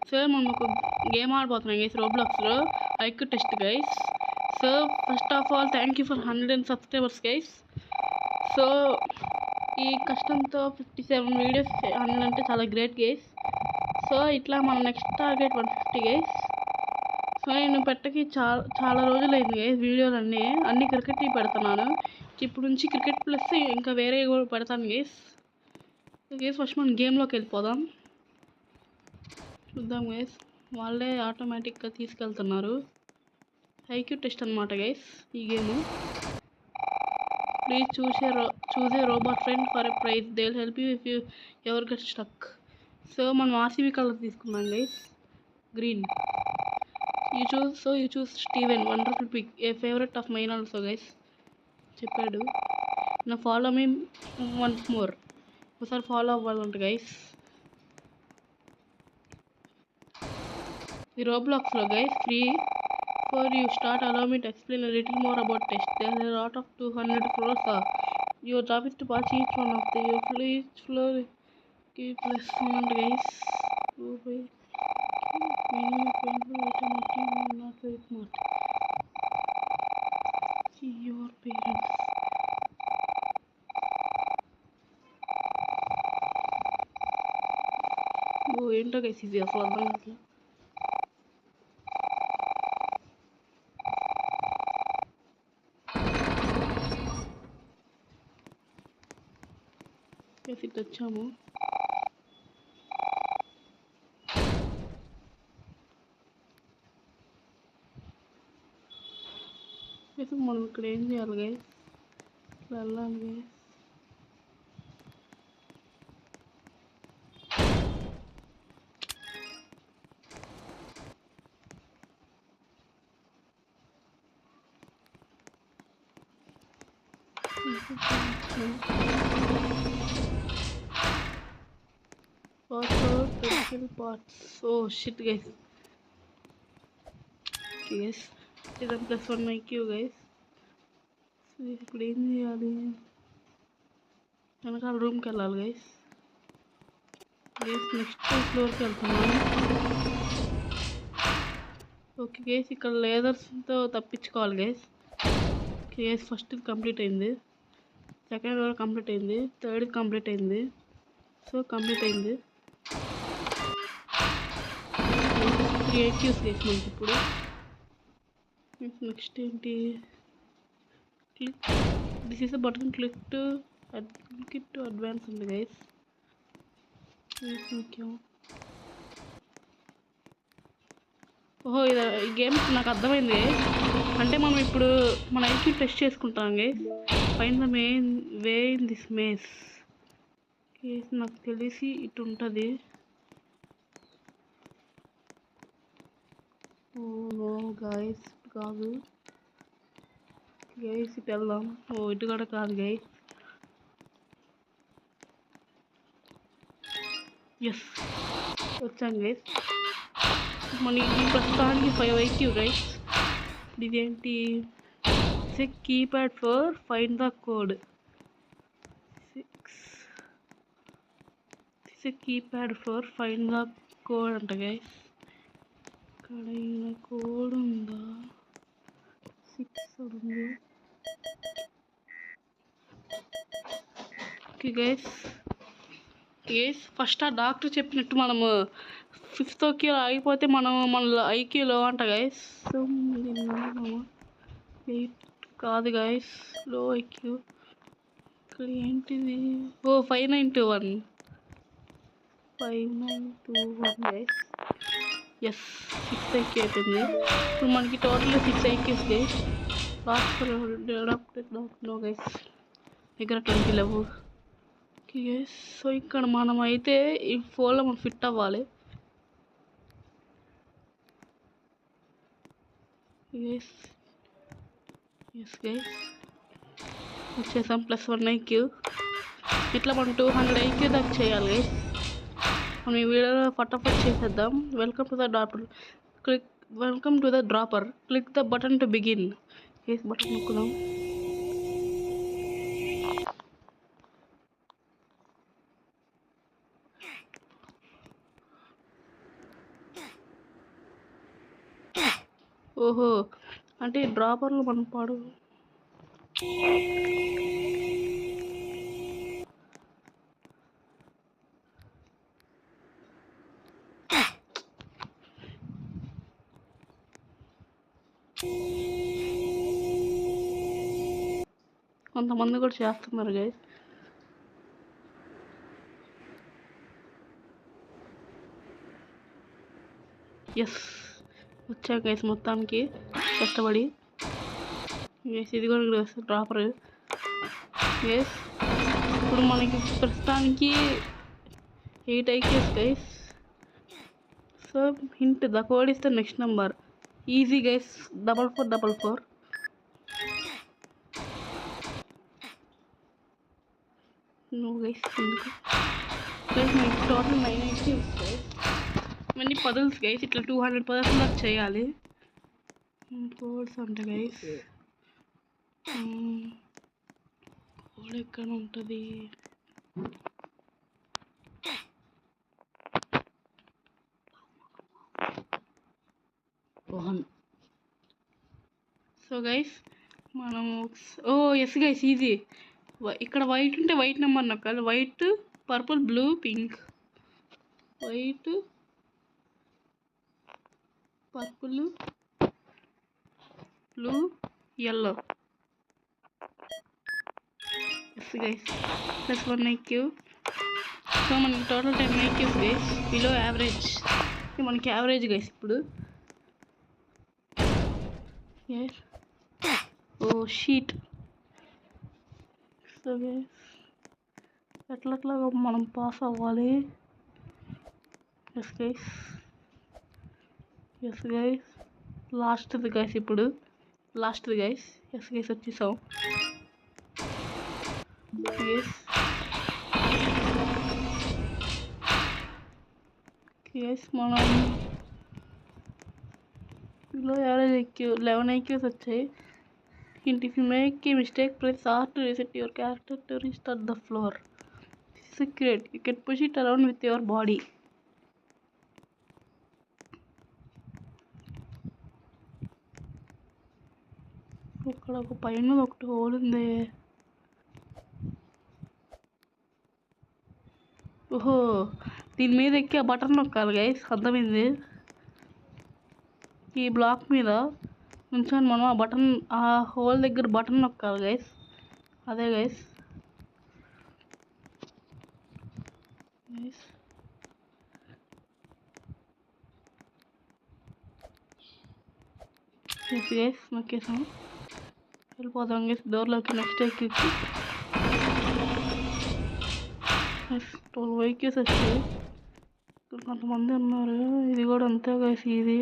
So మనం ఒక game ఆడబోతున్నాం గైస్ రోబ్లాక్స్లో IQ test guys. So first of all thank you for 100 subscribers guys. So ఈ కష్టంతో 57 వీడియోస్ 100 అంటే చాలా గ్రేట్ గైస్. సో ఇట్లా మన నెక్స్ట్ టార్గెట్ 150 గైస్. సో నేను పెట్టకి చాలా రోజులైంది గైస్. వీడియోలు అన్నీ క్రికెట్ పెడుతున్నాను. ఇప్పుడు నుంచి క్రికెట్ ప్లస్ ఇంకా వేరే కూడా పెడతాను గైస్. ఫస్ట్ మనం గేమ్లోకి వెళ్ళిపోదాం. చూద్దాం గైస్. వాళ్ళే ఆటోమేటిక్గా తీసుకెళ్తున్నారు. ఐక్యూ టెస్ట్ అనమాట గైస్ ఈ game. Please choose a robot friend for a prize. They will help you if you ever get stuck. So మనం ఆర్సీబీ కలర్ తీసుకున్నాం guys, green. You choose Steven, wonderful pick, a favourite of mine also guys చెప్పాడు. నా follow me once more. ఒకసారి follow అవ్వాలంట guys. ఈ రోబ్లాక్స్లో guys free. Before you start, allow me to explain a little more about test. There are a lot of 200 floors. Your job is to patch each one of the each floor. Keep plus 100 guys. Go by. Minimum painful automotive, not very smart. See your parents. Oh, ఏంటో guys ఇది అసలు అర్థం కాదు. ఇటు వచ్చాము. మనం ఇక్కడ ఏం చేయాలి గైస్? ఇట్లా వెళ్ళాలి guys. Parts. Oh shit guys. Okay guys, ఇది +1 IQ guys. సో ఇప్పుడు ఏం చేయాలి? వెనకాల రూమ్కి వెళ్ళాలి గైస్. నెక్స్ట్ ఫ్లోర్కి వెళ్తున్నాను. ఓకే గైస్, ఇక్కడ లేదర్స్తో తప్పించుకోవాలి గైస్. ఓకే గైస్, ఫస్ట్ ఇది కంప్లీట్ అయింది, సెకండ్ కూడా కంప్లీట్ అయింది, థర్డ్ కంప్లీట్ అయింది. సో కంప్లీట్ అయింది. 3 IQs గైస్ మనకి ఇప్పుడు. నెక్స్ట్ ఏంటి? Click this is the button, click to advance ఉంది గైస్. ముఖ్యం. ఓహో ఈ గేమ్ నాకు అర్థమైంది. అంటే మనం ఇప్పుడు మన ఐక్యూ టెస్ట్ చేసుకుంటాం guys. Find the main way in this mace. నాకు తెలిసి ఇటు ఉంటుంది. ఓ గైస్ కాదు గైస్, ఇటు వెళ్దాం. ఓ ఇటు కూడా కాదు గైస్. ఎస్ వచ్చాం గైస్. మనకి ప్రస్తుతానికి 5 IQ గైస్. ఇదేంటి? Keypad for find the code. 6 keypad for find the code అంట గైస్. ఇక్కడ కోడ్ ఉందా? 6 ఉంది. ఓకే గైస్, ఫస్ట్ ఆ డాక్టర్ చెప్పినట్టు మనము 5th IQ ఆగిపోతే మన IQ లో అంట గైస్. 8 కాదు గైస్, లో IQ. ఇక్కడ ఏంటిది? ఓ 5921 గైస్. ఎస్ 6 IQ అయిపోయింది. ఇప్పుడు మనకి total 6 IQs guys. Last no guys, దగ్గర 20 లేవు. ఓకే గైస్, సో ఇక్కడ మనం అయితే ఈ ఫోన్లో మనం ఫిట్ అవ్వాలి గైస్. ఎస్ గైస్, వచ్చేసాం. +1 IQ. ఇట్లా మనం 200 IQ దాకా చేయాలి గైస్. మనం ఈ వీడియోలో ఫటాఫట్ చేసేద్దాం. Welcome to the dropper. Click the button to begin. Guys button నొక్కుదాం. ఓహో, అంటే డ్రాపర్లు మనం పాడు. కొంతమంది కూడా చేస్తున్నారు గైస్. ఎస్, వచ్చా గైస్ మొత్తానికి కష్టపడి. గైస్ ఇది కూడా డ్రాపర్. గైస్ ఇప్పుడు మనకి ప్రస్తుతానికి 8 IQs guys. So hint, the code is the next number. Easy guys, 4444. నువ్వు గైస్ ఎందుకు గైస్ మనకి టోటల్ 9 IQs గైస్. ఇవన్నీ పజిల్స్ గైస్, ఇట్లా 200 పజిల్స్ దాకా చేయాలి. కోడ్స్ అంట గైస్. కోడ్ ఎక్కడ ఉంటుంది? సో గైస్ మనము ఎస్ గైస్ ఈజీ. ఇక్కడ వైట్ ఉంటే వైట్ నెంబర్ నొక్కాలి. White, purple, blue, pink. White, purple, blue, yellow. Yes guys, +1 IQ. So మనకి total 10 IQs guys. Below average, మనకి యావరేజ్ గైస్ ఇప్పుడు. Oh sheet. సో గైస్ ఎట్లా మనం pass అవ్వాలి. ఎస్ గైస్ లాస్ట్ది గైస్ ఇప్పుడు. లాస్ట్ది గైస్. ఎస్ గైస్ వచ్చేసాం. Guys మనం below average IQ 11 IQs వచ్చాయి. Hint, if you make a mistake, press R to reset your character to restart the floor. Secret, you can push it around with your body. ఇక్కడ ఒక పైన ఒకటి whole ఉంది. ఓహో, దీని మీద ఎక్కి ఆ బటన్ నొక్కాలి గైస్. అర్థమైంది. ఈ బ్లాక్ మీద నుంచొని మనం ఆ బటన్, ఆ హోల్ దగ్గర బటన్ నొక్కాలి గైస్. అదే గైస్. ఎస్ గైస్ నొక్కేసాం. వెళ్ళిపోతాం గైస్ డోర్లోకి. నెక్స్ట్ ఎక్కి 12 IQs వచ్చాయి. ఇక్కడ కొంతమంది ఉన్నారు. ఇది కూడా అంతే గైస్. ఇది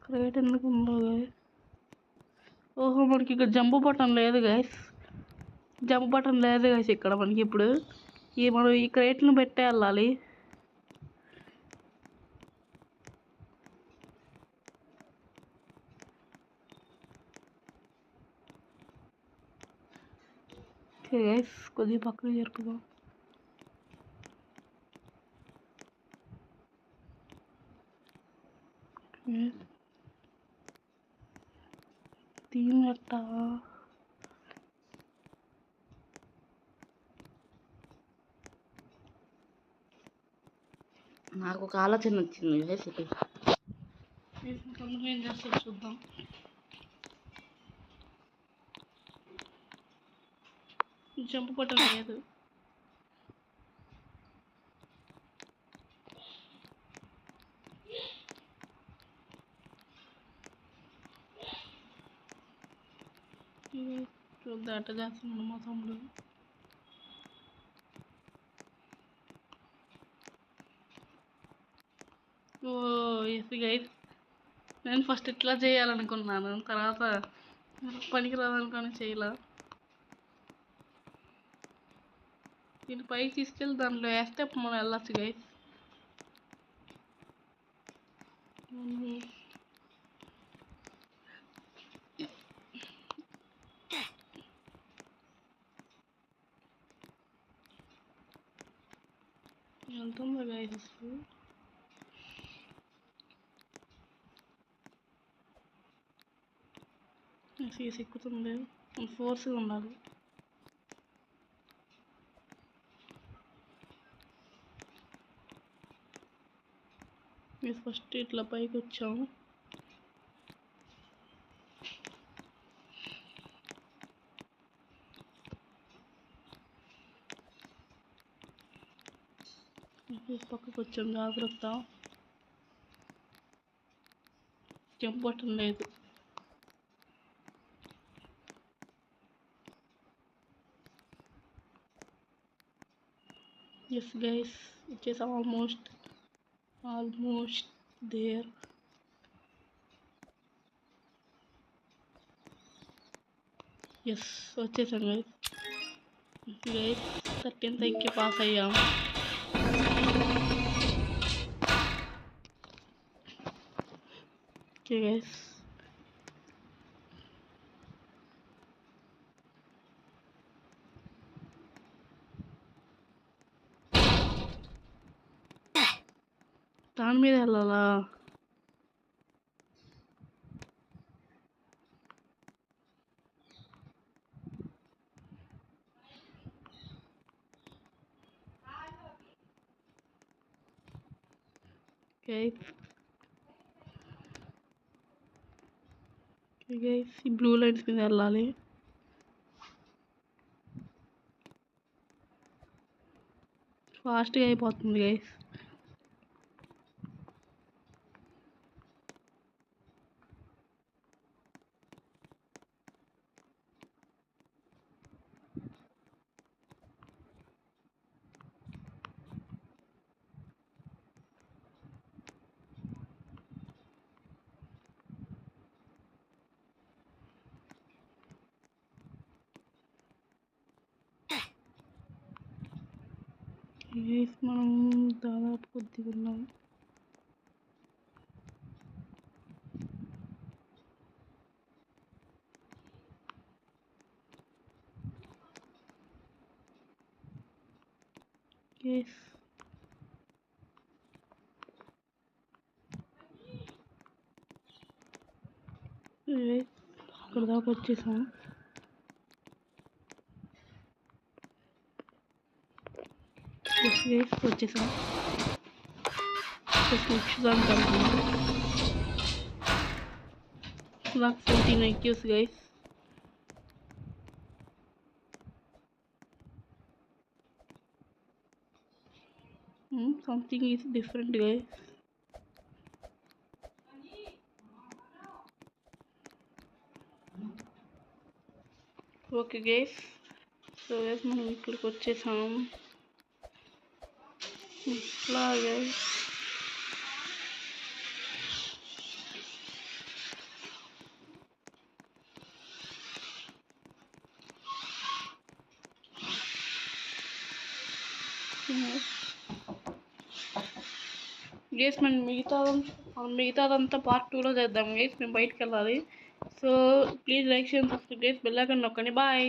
క్రియేట్ ఎందుకు ఉందో గైస్. ఓహో, మనకి ఇక్కడ జంప్ బటన్ లేదు గైస్. జంప్ బటన్ లేదు గైస్ ఇక్కడ మనకి. ఇప్పుడు మనం ఈ క్రియేట్ను పెట్టే వెళ్ళాలి. ఓకే గైస్, కొద్దిగా పక్కన జరుపుదాం. దీనిట నాకు ఒక ఆలోచన వచ్చింది గైస్. ఏం చేస్తారో చూద్దాం. జంప్ బటన్ లేదు. చూద్దాం అట్ట చేస్తున్నాడు మా తమ్ముడు. ఓ ఎస్ గైస్, నేను ఫస్ట్ ఇట్లా చేయాలనుకున్నాను. తర్వాత పనికి రాదనుకొని చేయలా. దీన్ని పైకి తీసుకెళ్ళి దాంట్లో వేస్తే మనం వెళ్ళచ్చు గైస్. వెళ్తుందా గైస్ అసలు? సీస్ ఎక్కుతుంది, ఫోర్స్గా ఉండాలి. ఫస్ట్ ఇట్లా పైకి వచ్చాము. పక్కకు వచ్చాము, జాగ్రత్త. జంప్ బటన్ లేదు. ఎస్ గైస్, వచ్చేసాం. Almost there. ఎస్, వచ్చేసాం గైస్. గైస్ 13th ఎక్కి పాస్ అయ్యాం. ఓకే గైస్, దాని మీద వెళ్ళాలా? గైస్ ఈ బ్లూ లైన్స్ మీద వెళ్ళాలి. ఫాస్ట్గా అయిపోతుంది గైస్. మనం దాదాపు కొద్దిగా ఉన్నాం. అక్కడ దాకా వచ్చేసాం. వచ్చేసాం. నెక్స్ట్ దానికి వెళ్తున్నాం. నాకు 14 IQs guys. Something is different guys. Okay guys, so guys మనం ఇక్కడికి వచ్చేసాం. ఇట్లా గైస్ మనం మిగతాదంతా పార్ట్ 2లో చేద్దాం గైస్. మేము బయటకు వెళ్ళాలి. So please like share subscribe guys. Bell icon నొక్కండి. బాయ్.